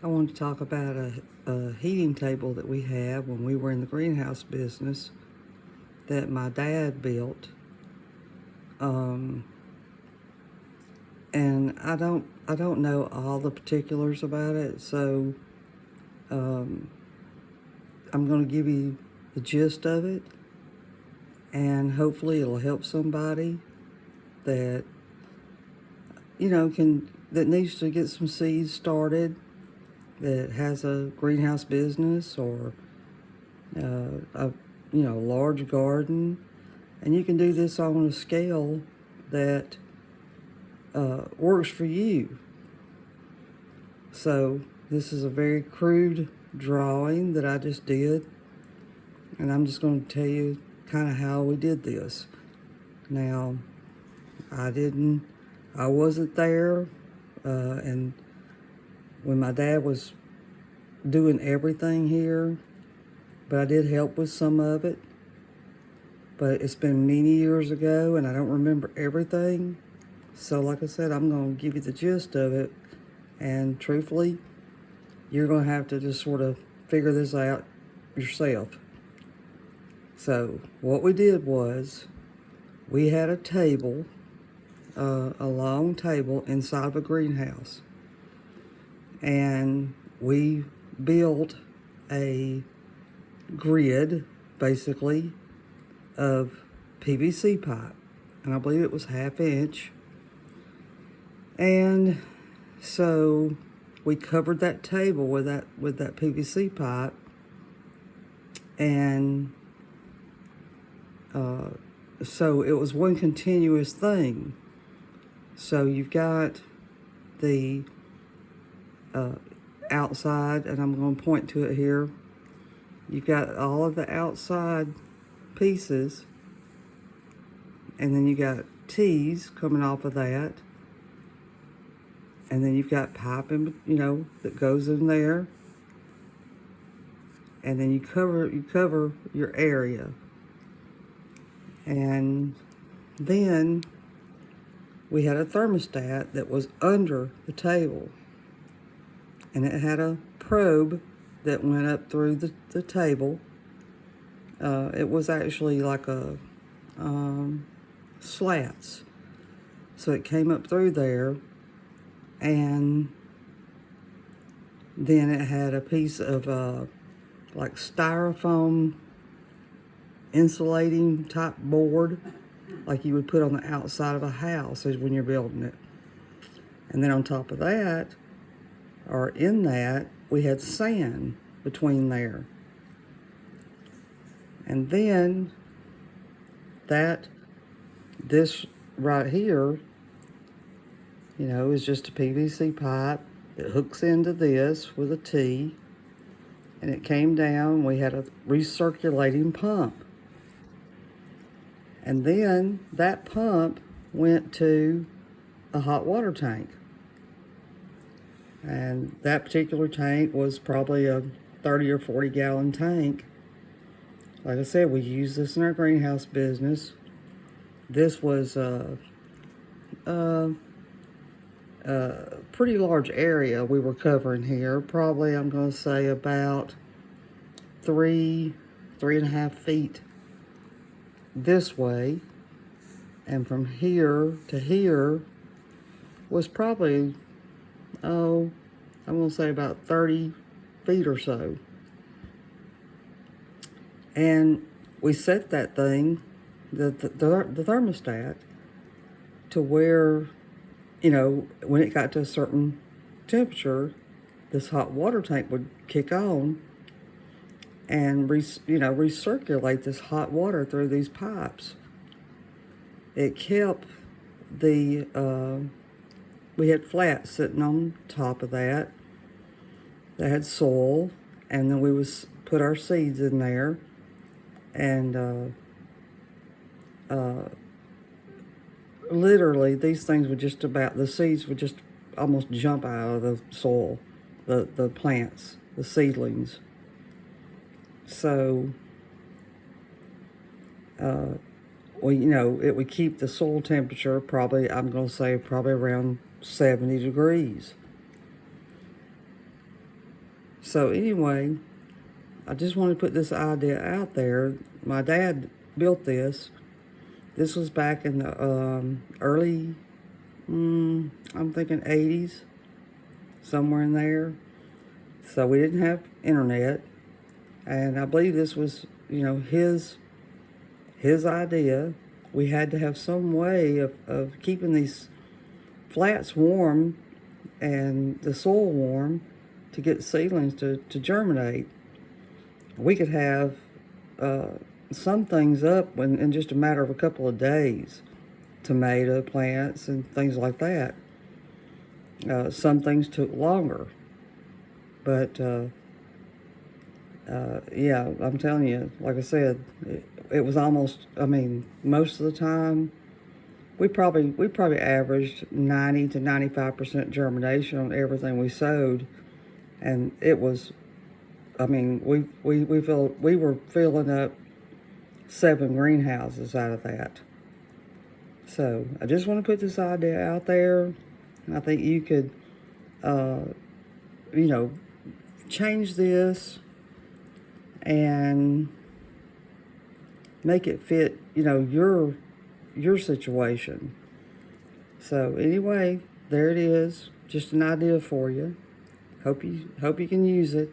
I want to talk about a heating table that we had when we were in the greenhouse business that my dad built. And I don't know all the particulars about it, so I'm going to give you the gist of it, and hopefully it'll help somebody that that needs to get some seeds started, that has a greenhouse business or a large garden, and you can do this on a scale that works for you. So this is a very crude drawing that I just did, and I'm just going to tell you kind of how we did this. Now, I wasn't there, and when my dad was doing everything here, but I did help with some of it. But it's been many years ago, and I don't remember everything. So like I said, I'm going to give you the gist of it, and truthfully, you're going to have to just sort of figure this out yourself. So what we did was, we had a table, a long table inside of a greenhouse, and we built a grid, basically, of PVC pipe, and I believe it was 1/2 inch. And so we covered that table with that PVC pipe, and so it was one continuous thing. So you've got the outside, and I'm going to point to it here. You've got all of the outside pieces, and then you got T's coming off of that, and then you've got piping, that goes in there, and then you cover your area, and then we had a thermostat that was under the table, and it had a probe that went up through the table. It was actually like a slats, so it came up through there, and then it had a piece of like styrofoam insulating type board, like you would put on the outside of a house when you're building it. And then on top of that, or in that, we had sand between there. And then this right here, is just a PVC pipe that hooks into this with a T, and it came down. We had a recirculating pump. And then that pump went to a hot water tank. And that particular tank was probably a 30 or 40 gallon tank. Like I said, we use this in our greenhouse business. This was a pretty large area we were covering here. Probably, I'm going to say, about 3.5 feet this way. And from here to here was probably, I'm going to say about 30 feet or so. And we set that thing, the thermostat, to where, when it got to a certain temperature, this hot water tank would kick on and recirculate this hot water through these pipes. It kept we had flats sitting on top of that had soil, and then we would put our seeds in there, and literally these things would the seeds would just almost jump out of the soil, the plants, the seedlings. So it would keep the soil temperature probably, around 70 degrees. So anyway, I just want to put this idea out there. My dad built this. This was back in the early, I'm thinking 80s, somewhere in there. So we didn't have internet. And I believe this was, his idea. We had to have some way of keeping these flats warm and the soil warm to get seedlings to germinate. We could have some things up in just a matter of a couple of days. Tomato plants and things like that. Some things took longer. But yeah, I'm telling you, like I said, it was almost, most of the time, we probably averaged 90 to 95% germination on everything we sowed. And it was, we were filling up 7 greenhouses out of that. So I just want to put this idea out there. I think you could, change this and make it fit, your situation. So anyway, there it is. Just an idea for you. Hope you can use it.